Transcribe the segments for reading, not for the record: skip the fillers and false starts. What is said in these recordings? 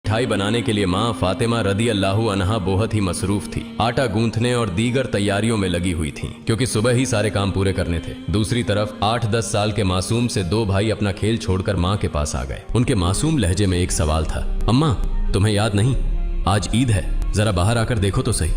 मिठाई बनाने के लिए माँ फातिमा रदी अल्लाहु अन्हा बहुत ही मसरूफ थी। आटा गूंथने और दीगर तैयारियों में लगी हुई थी क्योंकि सुबह ही सारे काम पूरे करने थे। दूसरी तरफ 8-10 साल के मासूम से दो भाई अपना खेल छोड़कर माँ के पास आ गए। उनके मासूम लहजे में एक सवाल था, अम्मा तुम्हें याद नहीं आज ईद है, जरा बाहर आकर देखो तो सही।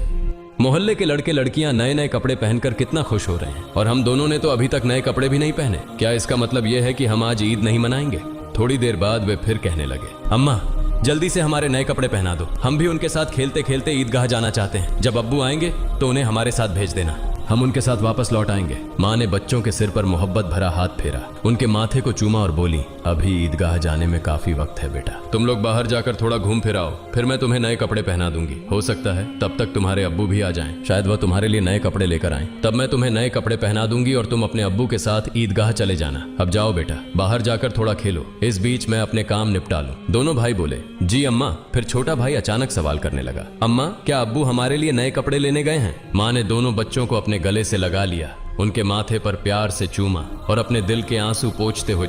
मोहल्ले के लड़के लड़कियां नए नए कपड़े पहनकर कितना खुश हो रहे हैं और हम दोनों ने तो अभी तक नए कपड़े भी नहीं पहने। क्या इसका मतलब यह है कि हम आज ईद नहीं मनाएंगे? थोड़ी देर बाद वे फिर कहने लगे, अम्मा जल्दी से हमारे नए कपड़े पहना दो, हम भी उनके साथ खेलते खेलते ईदगाह जाना चाहते हैं। जब अब्बू आएंगे तो उन्हें हमारे साथ भेज देना, हम उनके साथ वापस लौट आएंगे। माँ ने बच्चों के सिर पर मोहब्बत भरा हाथ फेरा, उनके माथे को चूमा और बोली, अभी ईदगाह जाने में काफी वक्त है बेटा, तुम लोग बाहर जाकर थोड़ा घूम फिर आओ, फिर मैं तुम्हें नए कपड़े पहना दूंगी। हो सकता है तब तक तुम्हारे अब्बू भी आ जाएं, शायद वह तुम्हारे लिए नए कपड़े लेकर आएं, तब मैं तुम्हें नए कपड़े पहना दूंगी और तुम अपने अब्बू के साथ ईदगाह चले जाना। अब जाओ बेटा, बाहर जाकर थोड़ा खेलो, इस बीच मैं अपने काम निपटा लूं। दोनों भाई बोले, जी अम्मा। फिर छोटा भाई अचानक सवाल करने लगा, अम्मा क्या अब्बू हमारे लिए नए कपड़े लेने गए हैं? माँ ने दोनों बच्चों को अपने गले से लगा लिया, उनके माथे पर प्यार से चूमा और अपने दिल के आंसू पोंछते हुए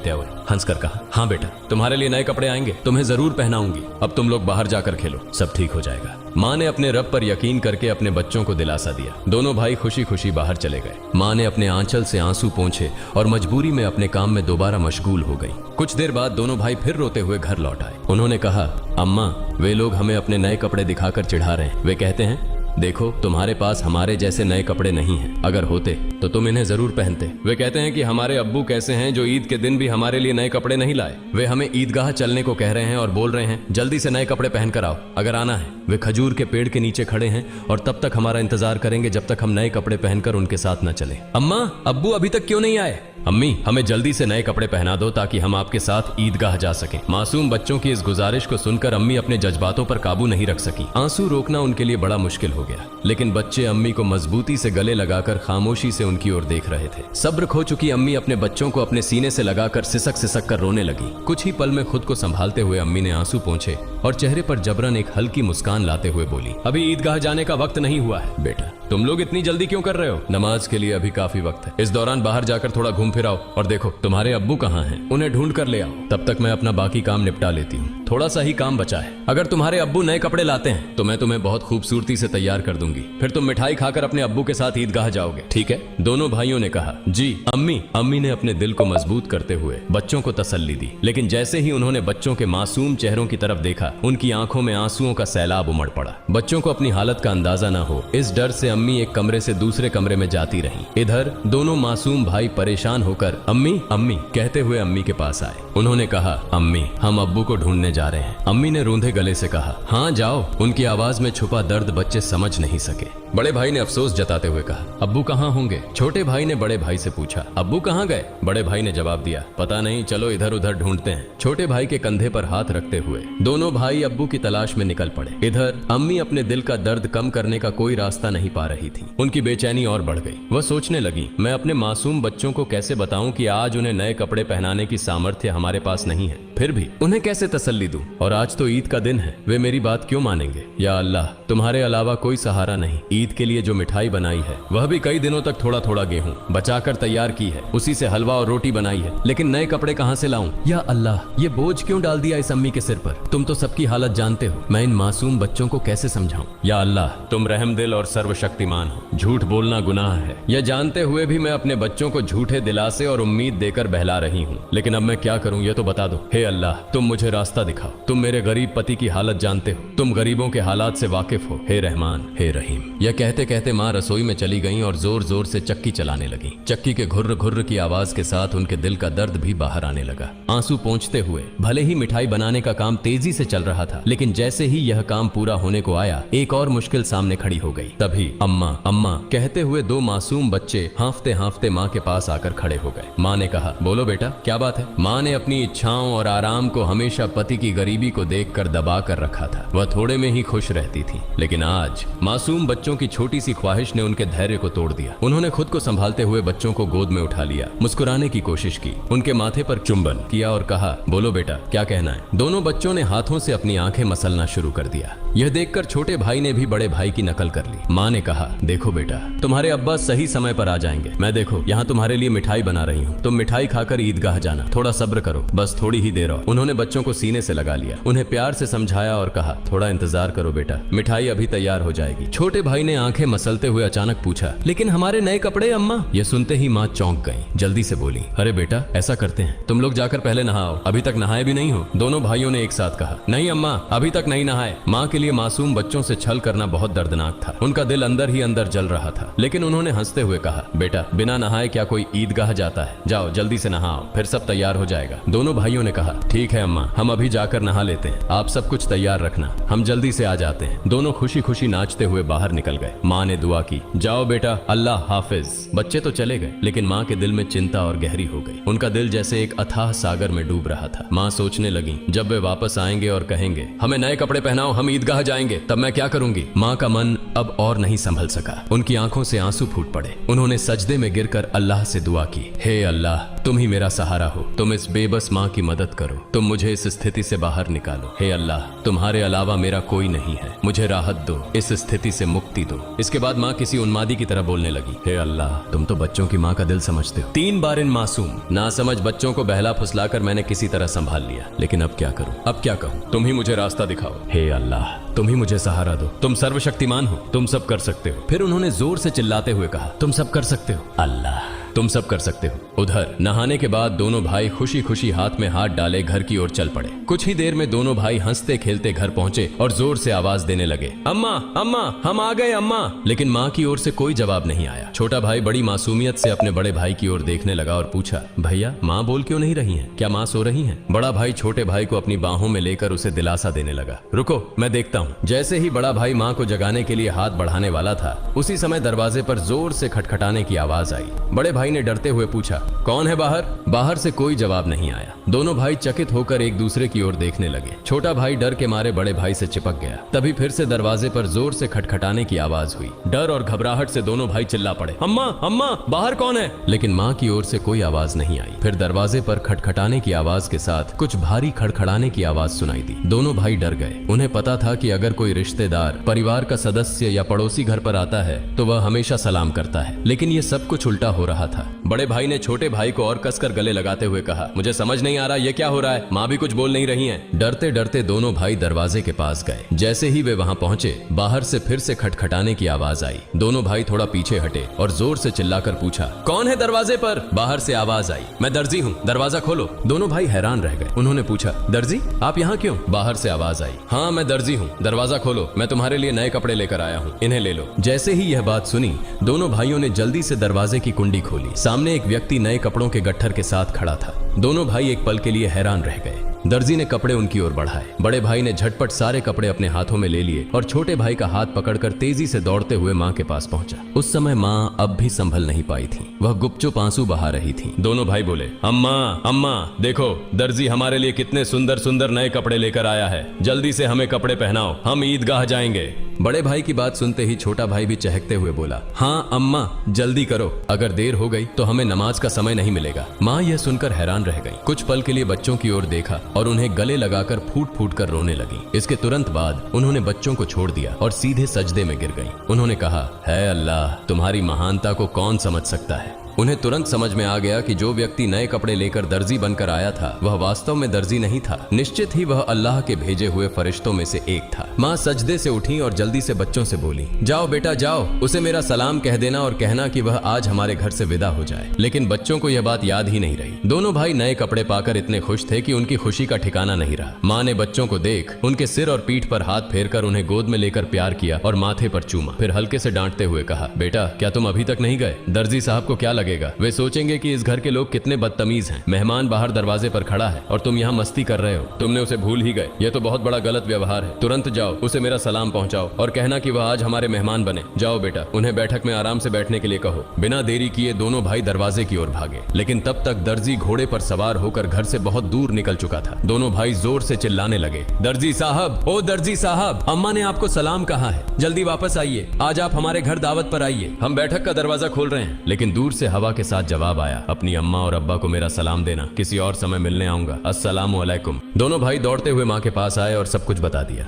हंसकर कहा, हाँ बेटा तुम्हारे लिए नए कपड़े आएंगे, तुम्हें जरूर पहनाऊंगी, अब तुम लोग बाहर जाकर खेलो, सब ठीक हो जाएगा। माँ ने अपने रब पर यकीन करके अपने बच्चों को दिलासा दिया। दोनों भाई खुशी खुशी बाहर चले गए। माँ ने अपने आंचल से आंसू पोंछे और मजबूरी में अपने काम में दोबारा मशगूल हो गई। कुछ देर बाद दोनों भाई फिर रोते हुए घर लौट आए। उन्होंने कहा, अम्मा वे लोग हमें अपने नए कपड़े दिखाकर चिढ़ा रहे हैं। वे कहते हैं देखो तुम्हारे पास हमारे जैसे नए कपड़े नहीं हैं, अगर होते तो तुम इन्हें जरूर पहनते। वे कहते हैं कि हमारे अब्बू कैसे हैं जो ईद के दिन भी हमारे लिए नए कपड़े नहीं लाए। वे हमें ईदगाह चलने को कह रहे हैं और बोल रहे हैं जल्दी से नए कपड़े पहनकर आओ अगर आना है। वे खजूर के पेड़ के नीचे खड़े हैं और तब तक हमारा इंतजार करेंगे जब तक हम नए कपड़े पहनकर उनके साथ न चले। अम्मा अब्बू अभी तक क्यों नहीं आए? अम्मी हमें जल्दी से नए कपड़े पहना दो ताकि हम आपके साथ ईदगाह जा सकें। मासूम बच्चों की इस गुजारिश को सुनकर अम्मी अपने जज्बातों पर काबू नहीं रख सकी। आंसू रोकना उनके लिए बड़ा मुश्किल हो गया, लेकिन बच्चे अम्मी को मजबूती से गले लगाकर खामोशी से उनकी ओर देख रहे थे। सब्र खो चुकी अम्मी अपने बच्चों को अपने सीने से लगाकर सिसक सिसक कर रोने लगी। कुछ ही पल में खुद को संभालते हुए अम्मी ने आंसू पोंछे और चेहरे पर जबरन एक हल्की मुस्कान लाते हुए बोली, अभी ईदगाह जाने का वक्त नहीं हुआ है। बेटा तुम लोग इतनी जल्दी क्यों कर रहे हो? नमाज के लिए अभी काफी वक्त है। इस दौरान बाहर जाकर थोड़ा घूम फिर आओ और देखो तुम्हारे अब्बू कहाँ हैं, उन्हें ढूंढ कर ले आओ। तब तक मैं अपना बाकी काम निपटा लेती हूँ, थोड़ा सा ही काम बचा है। अगर तुम्हारे अब्बू नए कपड़े लाते हैं तो मैं तुम्हें बहुत खूबसूरती से तैयार कर दूंगी, फिर तुम मिठाई खाकर अपने अब्बू के साथ ईदगाह जाओगे, ठीक है? दोनों भाइयों ने कहा, जी अम्मी। अम्मी ने अपने दिल को मजबूत करते हुए बच्चों को तसल्ली दी, लेकिन जैसे ही उन्होंने बच्चों के मासूम चेहरों की तरफ देखा उनकी आंखों में आंसुओं का सैलाब उमड़ पड़ा। बच्चों को अपनी हालत का अंदाजा न हो इस डर से अम्मी एक कमरे से दूसरे कमरे में जाती रही। इधर दोनों मासूम भाई परेशान होकर अम्मी अम्मी कहते हुए अम्मी के पास आए। उन्होंने कहा, अम्मी हम अब्बू को ढूंढने जा रहे हैं। अम्मी ने रूंधे गले से कहा, हाँ जाओ। उनकी आवाज में छुपा दर्द बच्चे समझ नहीं सके। बड़े भाई ने अफसोस जताते हुए कहा, अब्बू कहाँ होंगे? छोटे भाई ने बड़े भाई से पूछा, अब्बू कहाँ गए? बड़े भाई ने जवाब दिया, पता नहीं, चलो इधर उधर ढूंढते हैं। छोटे भाई के कंधे पर हाथ रखते हुए दोनों भाई अब्बू की तलाश में निकल पड़े। इधर अम्मी अपने दिल का दर्द कम करने का कोई रास्ता नहीं पा रही थी। उनकी बेचैनी और बढ़ गई। वह सोचने लगी, मैं अपने मासूम बच्चों को कैसे बताऊं कि आज उन्हें नए कपड़े पहनाने की सामर्थ्य हमारे पास नहीं है, फिर भी उन्हें कैसे तसल्ली दूं? और आज तो ईद का दिन है, वे मेरी बात क्यों मानेंगे? या अल्लाह तुम्हारे अलावा कोई सहारा नहीं। ईद के लिए जो मिठाई बनाई है वह भी कई दिनों तक थोड़ा थोड़ा गेहूं बचाकर तैयार की है, उसी से हलवा और रोटी बनाई है, लेकिन नए कपड़े कहां से लाऊं? या अल्लाह ये बोझ क्यों डाल दिया इस अम्मी के सिर पर? तुम तो सबकी हालत जानते हो, मैं इन मासूम बच्चों को कैसे समझाऊं? या अल्लाह तुम रहमदिल और सर्वशक्तिमान हो, झूठ बोलना गुनाह है, यह जानते हुए भी मैं अपने बच्चों को झूठे दिलासे और उम्मीद देकर बहला रही हूँ, लेकिन अब मैं क्या करूँ ये तो बता दो। हे अल्लाह तुम मुझे रास्ता दिखाओ, तुम मेरे गरीब पति की हालत जानते हो, तुम गरीबों के हालात से वाकिफ हो। हे रहमान हे रहीम। यह कहते कहते माँ रसोई में चली गईं और जोर जोर से चक्की चलाने लगी। चक्की के घुर्र घुर्र की आवाज के साथ उनके दिल का दर्द भी बाहर आने लगा। आंसू पोंछते हुए भले ही मिठाई बनाने का काम तेजी से चल रहा था, लेकिन जैसे ही यह काम पूरा होने को आया एक और मुश्किल सामने खड़ी हो गई। तभी अम्मा अम्मा कहते हुए दो मासूम बच्चे हांफते हांफते माँ के पास आकर खड़े हो गए। माँ ने कहा, बोलो बेटा क्या बात है? माँ ने अपनी इच्छाओं और आराम को हमेशा पति की गरीबी को देखकर दबा कर रखा था। वह थोड़े में ही खुश रहती थी, लेकिन आज मासूम बच्चों की छोटी सी ख्वाहिश ने उनके धैर्य को तोड़ दिया। उन्होंने खुद को संभालते हुए बच्चों को गोद में उठा लिया, मुस्कुराने की कोशिश की, उनके माथे पर चुंबन किया और कहा, बोलो बेटा क्या कहना है? दोनों बच्चों ने हाथों से अपनी आंखें मसलना शुरू कर दिया। यह देखकर छोटे भाई ने भी बड़े भाई की नकल कर ली। माँ ने कहा, देखो बेटा तुम्हारे अब्बा सही समय पर आ जाएंगे। मैं देखो यहाँ तुम्हारे लिए मिठाई मिठाई बना रही हूँ, तुम मिठाई खाकर ईदगाह जाना, थोड़ा सब्र करो, बस थोड़ी ही देर और। उन्होंने बच्चों को सीने से लगा लिया, उन्हें प्यार से समझाया और कहा थोड़ा इंतजार करो बेटा, मिठाई अभी तैयार हो जाएगी। छोटे भाई ने आंखें मसलते हुए अचानक पूछा, लेकिन हमारे नए कपड़े अम्मा? ये सुनते ही माँ चौंक गई, जल्दी से बोली, अरे बेटा ऐसा करते हैं, तुम लोग जाकर पहले नहाओ, अभी तक नहाए भी नहीं हो। दोनों भाइयों ने एक साथ कहा, नहीं अम्मा अभी तक नहीं नहाए। माँ के लिए मासूम बच्चों से छल करना बहुत दर्दनाक था, उनका दिल अंदर ही अंदर जल रहा था, लेकिन उन्होंने हंसते हुए कहा, बेटा बिना नहाए क्या कोई ईदगाह जाता है, जाओ जल्दी से नहाओ, फिर सब तैयार हो जाएगा। दोनों भाइयों ने कहा, ठीक है अम्मा, हम अभी जाकर नहा लेते हैं, आप सब कुछ तैयार रखना, हम जल्दी से आ जाते हैं। दोनों खुशी खुशी नाचते हुए बाहर निकल गए। माँ ने दुआ की, जाओ बेटा, अल्लाह हाफिज। बच्चे तो चले गए, लेकिन माँ के दिल में चिंता और गहरी हो गई, उनका दिल जैसे एक अथाह सागर में डूब रहा था। माँ सोचने लगी, जब वे वापस आएंगे और कहेंगे हमें नए कपड़े पहनाओ, हम ईदगाह जाएंगे, तब मैं क्या करूंगी। माँ का मन अब और नहीं संभल सका, उनकी आंखों से आंसू फूट पड़े। उन्होंने सजदे में गिरकर अल्लाह से दुआ की, हे अल्लाह तुम ही मेरा सहारा हो, तुम इस बेबस माँ की मदद करो, तुम मुझे इस स्थिति से बाहर निकालो। हे अल्लाह तुम्हारे अलावा मेरा कोई नहीं है, मुझे राहत दो, इस स्थिति से मुक्ति दो। इसके बाद माँ किसी उन्मादी की तरह बोलने लगी, हे अल्लाह तुम तो बच्चों की माँ का दिल समझते हो। 3 बार इन मासूम नासमझ बच्चों को बहला फुसलाकर मैंने किसी तरह संभाल लिया, लेकिन अब क्या करूं, अब क्या कहूं, तुम ही मुझे रास्ता दिखाओ। हे अल्लाह तुम ही मुझे सहारा दो, तुम सर्वशक्तिमान हो, तुम सब कर सकते हो। फिर उन्होंने जोर से चिल्लाते हुए कहा, तुम सब कर सकते हो अल्लाह, तुम सब कर सकते हो। उधर नहाने के बाद दोनों भाई खुशी खुशी हाथ में हाथ डाले घर की ओर चल पड़े। कुछ ही देर में दोनों भाई हंसते खेलते घर पहुंचे और जोर से आवाज देने लगे, अम्मा अम्मा हम आ गए अम्मा। लेकिन माँ की ओर से कोई जवाब नहीं आया। छोटा भाई बड़ी मासूमियत से अपने बड़े भाई की ओर देखने लगा और पूछा, भैया माँ बोल क्यों नहीं रही हैं, क्या माँ सो रही हैं? बड़ा भाई छोटे भाई को अपनी बाहों में लेकर उसे दिलासा देने लगा, रुको मैं देखता हूँ। जैसे ही बड़ा भाई माँ को जगाने के लिए हाथ बढ़ाने वाला था, उसी समय दरवाजे पर जोर से खटखटाने की आवाज आई। बड़े भाई ने डरते हुए पूछा, कौन है बाहर? बाहर से कोई जवाब नहीं आया। दोनों भाई चकित होकर एक दूसरे की ओर देखने लगे। छोटा भाई डर के मारे बड़े भाई से चिपक गया। तभी फिर से दरवाजे पर जोर से खटखटाने की आवाज हुई। डर और घबराहट से दोनों भाई चिल्ला पड़े, अम्मा अम्मा बाहर कौन है? लेकिन माँ की ओर से कोई आवाज नहीं आई। फिर दरवाजे पर खटखटाने की आवाज के साथ कुछ भारी खड़खड़ाने की आवाज सुनाई दी। दोनों भाई डर गए। उन्हें पता था कि अगर कोई रिश्तेदार, परिवार का सदस्य या पड़ोसी घर पर आता है तो वह हमेशा सलाम करता है, लेकिन ये सब कुछ उल्टा हो रहा था। बड़े भाई ने छोटे भाई को और कसकर गले लगाते हुए कहा, मुझे समझ नहीं आ रहा ये क्या हो रहा है, माँ भी कुछ बोल नहीं रही हैं। डरते डरते दोनों भाई दरवाजे के पास गए। जैसे ही वे वहां पहुंचे, बाहर से फिर से खटखटाने की आवाज आई। दोनों भाई थोड़ा पीछे हटे और जोर से चिल्लाकर पूछा, कौन है दरवाजे पर? बाहर से आवाज आई, मैं दर्जी हूँ, दरवाजा खोलो। दोनों भाई हैरान रह गए। उन्होंने पूछा, दर्जी आप यहाँ क्यों? बाहर से आवाज आई, हाँ मैं दर्जी हूँ, दरवाजा खोलो, मैं तुम्हारे लिए नए कपड़े लेकर आया हूँ, इन्हें ले लो। जैसे ही यह बात सुनी, दोनों भाइयों ने जल्दी से दरवाजे की कुंडी खोली। सामने एक व्यक्ति नए कपड़ों के गट्ठर के साथ खड़ा था। दोनों भाई एक पल के लिए हैरान रह गए। दर्जी ने कपड़े उनकी ओर बढ़ाए। बड़े भाई ने झटपट सारे कपड़े अपने हाथों में ले लिए और छोटे भाई का हाथ पकड़कर तेजी से दौड़ते हुए माँ के पास पहुंचा। उस समय माँ अब भी संभल नहीं पाई थी, वह गुपचुप आंसू बहा रही थी। दोनों भाई बोले, अम्मा अम्मा देखो, दर्जी हमारे लिए कितने सुंदर सुंदर नए कपड़े लेकर आया है, जल्दी से हमें कपड़े पहनाओ, हम ईदगाह जाएंगे। बड़े भाई की बात सुनते ही छोटा भाई भी चहकते हुए बोला, हाँ अम्मा जल्दी करो, अगर देर हो गई तो हमें नमाज का समय नहीं मिलेगा। माँ यह सुनकर हैरान रह गई। कुछ पल के लिए बच्चों की ओर देखा और उन्हें गले लगाकर फूट फूट कर रोने लगी। इसके तुरंत बाद उन्होंने बच्चों को छोड़ दिया और सीधे सजदे में गिर गईं। उन्होंने कहा, है अल्लाह तुम्हारी महानता को कौन समझ सकता है। उन्हें तुरंत समझ में आ गया कि जो व्यक्ति नए कपड़े लेकर दर्जी बनकर आया था, वह वास्तव में दर्जी नहीं था, निश्चित ही वह अल्लाह के भेजे हुए फरिश्तों में से एक था। माँ सजदे से उठी और जल्दी से बच्चों से बोली, जाओ बेटा जाओ, उसे मेरा सलाम कह देना और कहना कि वह आज हमारे घर से विदा हो जाए। लेकिन बच्चों को यह बात याद ही नहीं रही। दोनों भाई नए कपड़े पाकर इतने खुश थे कि उनकी खुशी का ठिकाना नहीं रहा। माँ ने बच्चों को देख उनके सिर और पीठ पर हाथ फेरकर उन्हें गोद में लेकर प्यार किया और माथे पर चूमा। फिर हल्के से डांटते हुए कहा, बेटा क्या तुम अभी तक नहीं गए? दर्जी साहब को क्या लगेगा? वे सोचेंगे कि इस घर के लोग कितने बदतमीज हैं। मेहमान बाहर दरवाजे पर खड़ा है और तुम यहाँ मस्ती कर रहे हो। तुमने उसे भूल ही गए, यह तो बहुत बड़ा गलत व्यवहार है। तुरंत जाओ, उसे मेरा सलाम पहुंचाओ और कहना कि वह आज हमारे मेहमान बने। जाओ बेटा, उन्हें बैठक में आराम से बैठने के लिए कहो। बिना देरी किए दोनों भाई दरवाजे की ओर भागे, लेकिन तब तक दर्जी घोड़े पर सवार होकर घर से बहुत दूर निकल चुका था। दोनों भाई जोर से चिल्लाने लगे, दर्जी साहब, ओ दर्जी साहब, अम्मा ने आपको सलाम कहा है, जल्दी वापस आइए, आज आप हमारे घर दावत पर आइए, हम बैठक का दरवाजा खोल रहे हैं। लेकिन दूर से हवा के साथ जवाब आया, अपनी अम्मा और अब्बा को मेरा सलाम देना, किसी और समय मिलने आऊंगा, अस्सलामु अलैकुम। दोनों भाई दौड़ते हुए माँ के पास आए और सब कुछ बता दिया।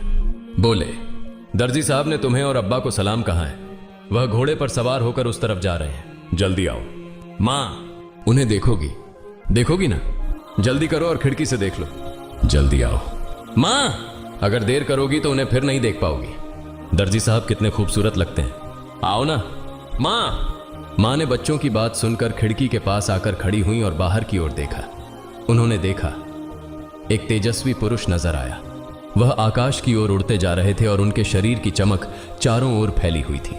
बोले, दर्जी साहब ने तुम्हें और अब्बा को सलाम कहा है, वह घोड़े पर सवार होकर उस तरफ जा रहे हैं, जल्दी आओ। माँ, उन्हें देखोगी? देखोगी ना? जल्दी करो और खिड़की से देख लो। जल्दी आओ। माँ, अगर देर करोगी तो उन्हें फिर नहीं देख पाओगी। दर्जी साहब कितने खूबसूरत लगते हैं। आओ ना। माँ ने बच्चों की बात सुनकर खिड़की के पास आकर खड़ी हुई और बाहर की ओर देखा। उन्होंने देखा एक तेजस्वी पुरुष नजर आया। वह आकाश की ओर उड़ते जा रहे थे और उनके शरीर की चमक चारों ओर फैली हुई थी।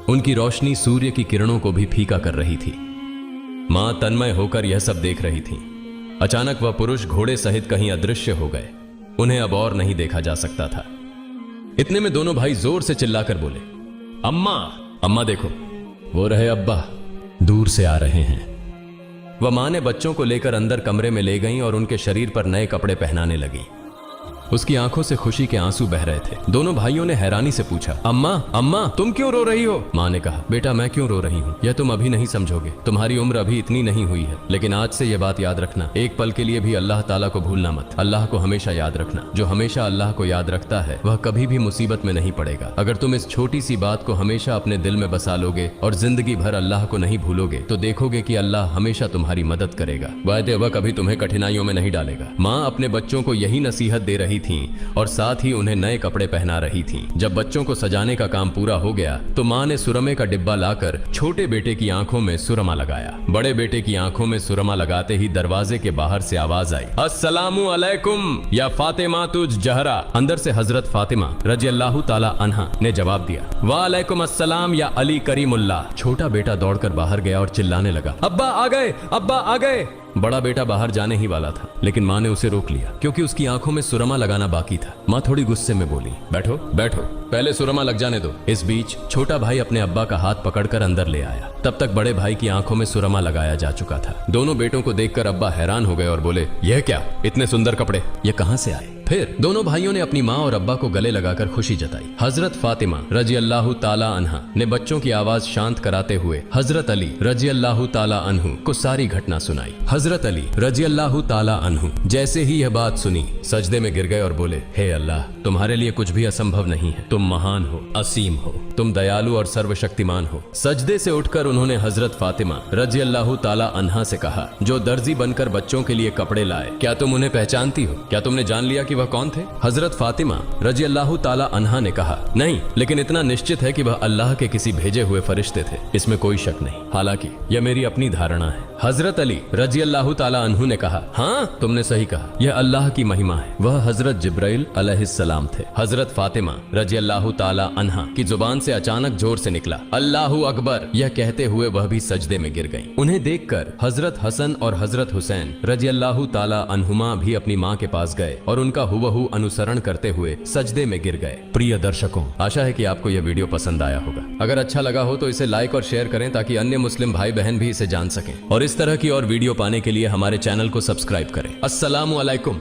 उनकी रोशनी सूर्य की किरणों को भी फीका कर रही थी। मां तन्मय होकर यह सब देख रही थी। अचानक वह पुरुष घोड़े सहित कहीं अदृश्य हो गए। उन्हें अब और नहीं देखा जा सकता था। इतने में दोनों भाई जोर से चिल्लाकर बोले, अम्मा, अम्मा देखो, वो रहे अब्बा, दूर से आ रहे हैं। वह मां ने बच्चों को लेकर अंदर कमरे में ले गईं और उनके शरीर पर नए कपड़े पहनाने लगी। उसकी आंखों से खुशी के आंसू बह रहे थे। दोनों भाइयों ने हैरानी से पूछा, अम्मा, अम्मा तुम क्यों रो रही हो? मां ने कहा, बेटा मैं क्यों रो रही हूं यह तुम अभी नहीं समझोगे। तुम्हारी उम्र अभी इतनी नहीं हुई है, लेकिन आज से यह बात याद रखना, एक पल के लिए भी अल्लाह ताला को भूलना मत। अल्लाह को हमेशा याद रखना। जो हमेशा अल्लाह को याद रखता है वह कभी भी मुसीबत में नहीं पड़ेगा। अगर तुम इस छोटी सी बात को हमेशा अपने दिल में बसा लोगे और जिंदगी भर अल्लाह को नहीं भूलोगे तो देखोगे कि अल्लाह हमेशा तुम्हारी मदद करेगा। वायदे वह कभी तुम्हें कठिनाइयों में नहीं डालेगा। माँ अपने बच्चों को यही नसीहत दे रही थी और साथ ही उन्हें नए कपड़े पहना रही थी। जब बच्चों को सजाने का काम पूरा हो गया तो मां ने सुरमे का डिब्बा लाकर छोटे बेटे की आंखों में सुरमा लगाया। बड़े बेटे की आंखों में सुरमा लगाते ही दरवाजे के बाहर से आवाज आई, अस्सलामु अलैकुम या फातिमा तुझ जहरा। अंदर से हजरत फातिमा रजी अल्लाह ताला अन्हा ने जवाब दिया, वालेकुम अस्सलाम या अली करीमुल्लाह। छोटा बेटा दौड़कर बाहर गया और चिल्लाने लगा, अब्बा आ गए, अब्बा आ गए। बड़ा बेटा बाहर जाने ही वाला था, लेकिन मां ने उसे रोक लिया क्योंकि उसकी आंखों में सुरमा लगाना बाकी था। मां थोड़ी गुस्से में बोली, बैठो बैठो, पहले सुरमा लग जाने दो। इस बीच छोटा भाई अपने अब्बा का हाथ पकड़कर अंदर ले आया। तब तक बड़े भाई की आंखों में सुरमा लगाया जा चुका था। दोनों बेटों को देखकर अब्बा हैरान हो गए और बोले, यह क्या, इतने सुंदर कपड़े ये कहां से आए? फिर दोनों भाइयों ने अपनी माँ और अब्बा को गले लगाकर खुशी जताई। हजरत फातिमा रजी अल्लाह ताला अन्हा ने बच्चों की आवाज शांत कराते हुए हजरत अली रजी अल्लाह ताला अन्हु को सारी घटना सुनाई। हजरत अली रजी अल्लाह ताला अन्हु जैसे ही यह बात सुनी सजदे में गिर गए और बोले, हे अल्लाह, तुम्हारे लिए कुछ भी असंभव नहीं है। तुम महान हो, असीम हो, तुम दयालु और सर्वशक्तिमान हो। सजदे से उठकर उन्होंने हजरत फातिमा रजी अल्लाह ताला अन्हा से कहा, जो दर्जी बनकर बच्चों के लिए कपड़े लाए, क्या तुम उन्हें पहचानती हो? क्या तुमने जान लिया कि वह कौन थे? हजरत फातिमा रजी अल्लाह ताला अन्हा ने कहा, नहीं, लेकिन इतना निश्चित है कि वह अल्लाह के किसी भेजे हुए फरिश्ते थे, इसमें कोई शक नहीं। हालांकि यह मेरी अपनी धारणा है। हजरत अली रजी अल्लाह ताला अन्हु ने कहा, हाँ तुमने सही कहा, यह अल्लाह की महिमा है। वह हजरत जिब्राइल अलैहिस्सलाम थे। हजरत फातिमा रजी अल्लाह ताला अन्हा की जुबान से अचानक जोर से निकला, अल्लाहु अकबर। यह कहते हुए वह भी सजदे में गिर गईं। उन्हें देखकर हजरत हसन और हजरत हुसैन रजी अल्लाह ताला अन्हुमा भी अपनी माँ के पास गए और उनका हुबहू अनुसरण करते हुए सजदे में गिर गए। प्रिय दर्शकों, आशा है कि आपको यह वीडियो पसंद आया होगा। अगर अच्छा लगा हो तो इसे लाइक और शेयर करें ताकि अन्य मुस्लिम भाई बहन भी इसे जान सकें। और इस तरह की और वीडियो पाने के लिए हमारे चैनल को सब्सक्राइब करें। अस्सलामु अलैकुम।